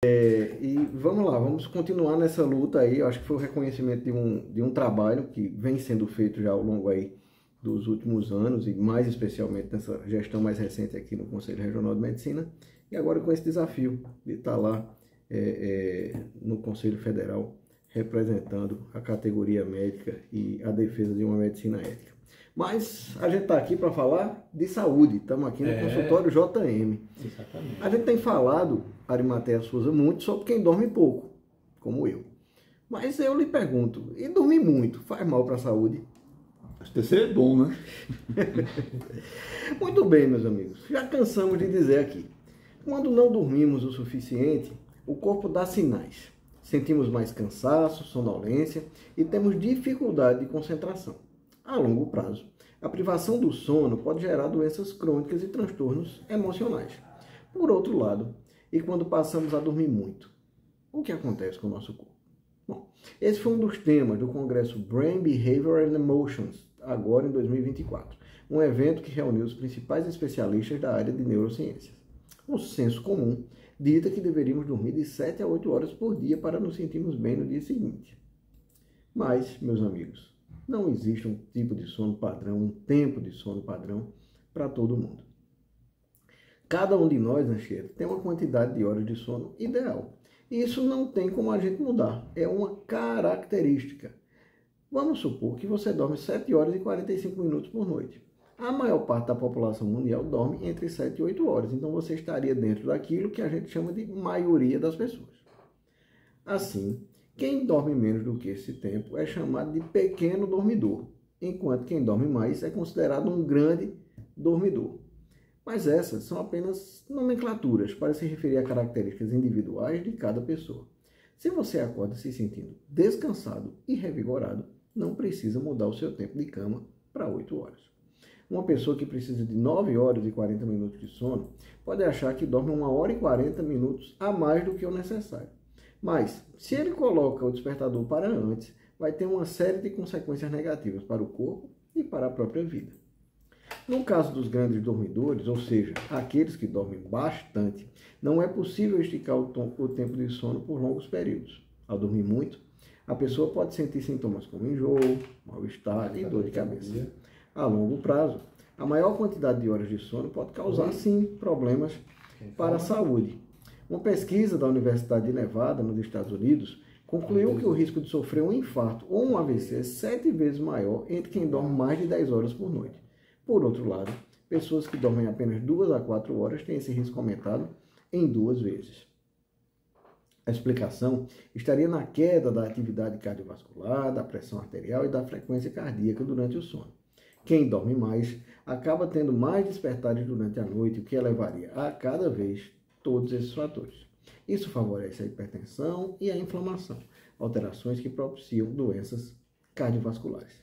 E vamos lá, vamos continuar nessa luta aí. Eu acho que foi o reconhecimento de um trabalho que vem sendo feito já ao longo aí dos últimos anos, e mais especialmente nessa gestão mais recente aqui no Conselho Regional de Medicina, e agora com esse desafio de estar lá no Conselho Federal representando a categoria médica e a defesa de uma medicina ética. Mas a gente está aqui para falar de saúde, estamos aqui no consultório JM. Exatamente. A gente tem falado, Arimatea Souza, muito sobre quem dorme pouco, como eu. Mas eu lhe pergunto, e dormir muito faz mal para a saúde? Acho que seria bom, né? Muito bem, meus amigos, já cansamos de dizer aqui. Quando não dormimos o suficiente, o corpo dá sinais. Sentimos mais cansaço, sonolência e temos dificuldade de concentração. A longo prazo, a privação do sono pode gerar doenças crônicas e transtornos emocionais. Por outro lado, e quando passamos a dormir muito, o que acontece com o nosso corpo? Bom, esse foi um dos temas do Congresso Brain, Behavior and Emotions, agora em 2024, um evento que reuniu os principais especialistas da área de neurociências. O senso comum dita que deveríamos dormir de 7 a 8 horas por dia para nos sentirmos bem no dia seguinte. Mas, meus amigos, não existe um tipo de sono padrão, um tempo de sono padrão para todo mundo. Cada um de nós, Anchieta, tem uma quantidade de horas de sono ideal. E isso não tem como a gente mudar. É uma característica. Vamos supor que você dorme 7 horas e 45 minutos por noite. A maior parte da população mundial dorme entre 7 e 8 horas. Então você estaria dentro daquilo que a gente chama de maioria das pessoas. Assim, quem dorme menos do que esse tempo é chamado de pequeno dormidor, enquanto quem dorme mais é considerado um grande dormidor. Mas essas são apenas nomenclaturas para se referir a características individuais de cada pessoa. Se você acorda se sentindo descansado e revigorado, não precisa mudar o seu tempo de cama para 8 horas. Uma pessoa que precisa de 9 horas e 40 minutos de sono pode achar que dorme 1 hora e 40 minutos a mais do que o necessário. Mas, se ele coloca o despertador para antes, vai ter uma série de consequências negativas para o corpo e para a própria vida. No caso dos grandes dormidores, ou seja, aqueles que dormem bastante, não é possível esticar o tempo de sono por longos períodos. Ao dormir muito, a pessoa pode sentir sintomas como enjoo, mal-estar e dor de cabeça. A longo prazo, a maior quantidade de horas de sono pode causar, sim, problemas para a saúde. Uma pesquisa da Universidade de Nevada, nos Estados Unidos, concluiu que o risco de sofrer um infarto ou um AVC é 7 vezes maior entre quem dorme mais de 10 horas por noite. Por outro lado, pessoas que dormem apenas 2 a 4 horas têm esse risco aumentado em 2 vezes. A explicação estaria na queda da atividade cardiovascular, da pressão arterial e da frequência cardíaca durante o sono. Quem dorme mais acaba tendo mais despertares durante a noite, o que elevaria a cada vez todos esses fatores. Isso favorece a hipertensão e a inflamação, alterações que propiciam doenças cardiovasculares.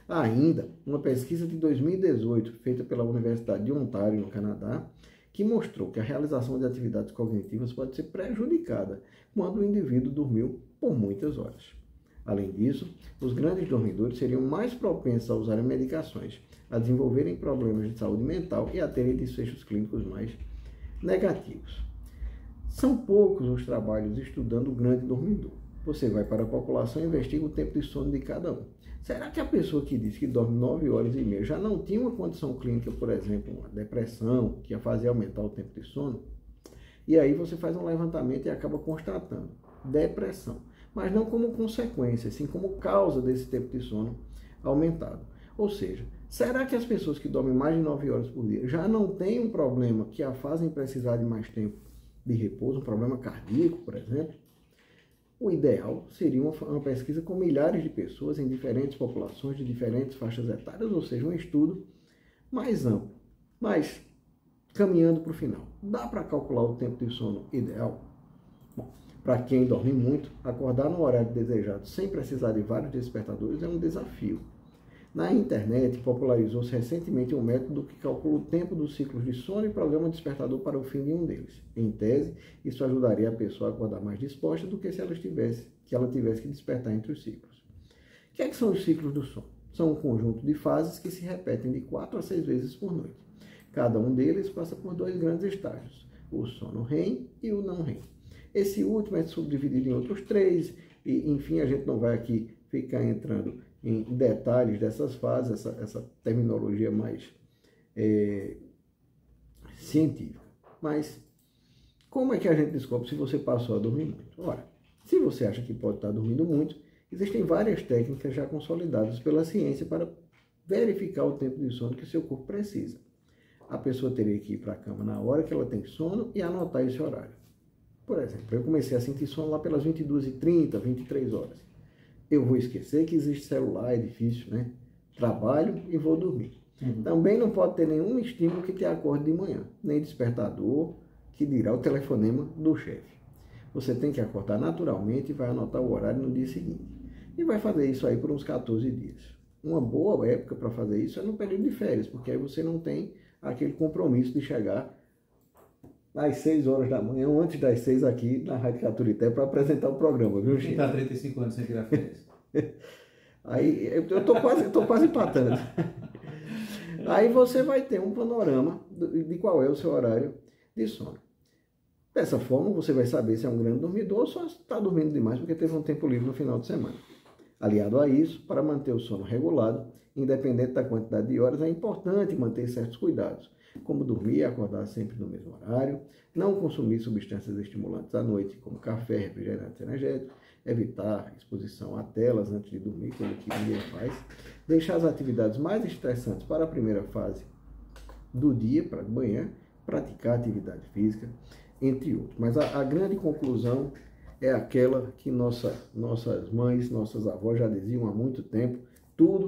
Há ainda uma pesquisa de 2018, feita pela Universidade de Ontário, no Canadá, que mostrou que a realização de atividades cognitivas pode ser prejudicada quando o indivíduo dormiu por muitas horas. Além disso, os grandes dormidores seriam mais propensos a usarem medicações, a desenvolverem problemas de saúde mental e a terem desfechos clínicos mais negativos. São poucos os trabalhos estudando o grande dormidor. Você vai para a população e investiga o tempo de sono de cada um. Será que a pessoa que diz que dorme 9 horas e meia já não tinha uma condição clínica, por exemplo, uma depressão, que ia fazer aumentar o tempo de sono? E aí você faz um levantamento e acaba constatando depressão, mas não como consequência, sim como causa desse tempo de sono aumentado. Ou seja, será que as pessoas que dormem mais de 9 horas por dia já não têm um problema que a fazem precisar de mais tempo de repouso, um problema cardíaco, por exemplo? O ideal seria uma pesquisa com milhares de pessoas em diferentes populações de diferentes faixas etárias, ou seja, um estudo mais amplo. Mas, caminhando para o final, dá para calcular o tempo de sono ideal? Bom, para quem dorme muito, acordar no horário desejado sem precisar de vários despertadores é um desafio. Na internet, popularizou-se recentemente um método que calcula o tempo dos ciclos de sono e programa despertador para o fim de um deles. Em tese, isso ajudaria a pessoa a acordar mais disposta do que se ela tivesse que despertar entre os ciclos. O que são os ciclos do sono? São um conjunto de fases que se repetem de 4 a 6 vezes por noite. Cada um deles passa por 2 grandes estágios, o sono REM e o não REM. Esse último é subdividido em outros 3, e enfim, a gente não vai aqui ficar entrando em detalhes dessas fases, essa terminologia mais científica. Mas como é que a gente descobre se você passou a dormir muito? Ora, se você acha que pode estar dormindo muito, existem várias técnicas já consolidadas pela ciência para verificar o tempo de sono que seu corpo precisa. A pessoa teria que ir para a cama na hora que ela tem sono e anotar esse horário. Por exemplo, eu comecei a sentir sono lá pelas 22h30, 23 horas. Eu vou esquecer que existe celular, é difícil, né? Trabalho e vou dormir. Também não pode ter nenhum estímulo que te acorde de manhã, nem despertador, que dirá o telefonema do chefe. Você tem que acordar naturalmente e vai anotar o horário no dia seguinte. E vai fazer isso aí por uns 14 dias. Uma boa época para fazer isso é no período de férias, porque aí você não tem aquele compromisso de chegar às 6 horas da manhã, ou antes das 6 aqui na Rádio Caturité para apresentar o programa, viu, Chico? Quem está 35 anos sem tirar férias? Aí eu tô quase empatando. Aí você vai ter um panorama de qual é o seu horário de sono. Dessa forma, você vai saber se é um grande dormidor ou só está dormindo demais porque teve um tempo livre no final de semana. Aliado a isso, para manter o sono regulado, independente da quantidade de horas, é importante manter certos cuidados, como dormir e acordar sempre no mesmo horário, não consumir substâncias estimulantes à noite, como café, refrigerantes energéticos, evitar exposição a telas antes de dormir, coisa que ninguém faz, deixar as atividades mais estressantes para a primeira fase do dia, para de manhã, praticar atividade física, entre outros. Mas a grande conclusão é aquela que nossas mães, nossas avós já diziam há muito tempo: tudo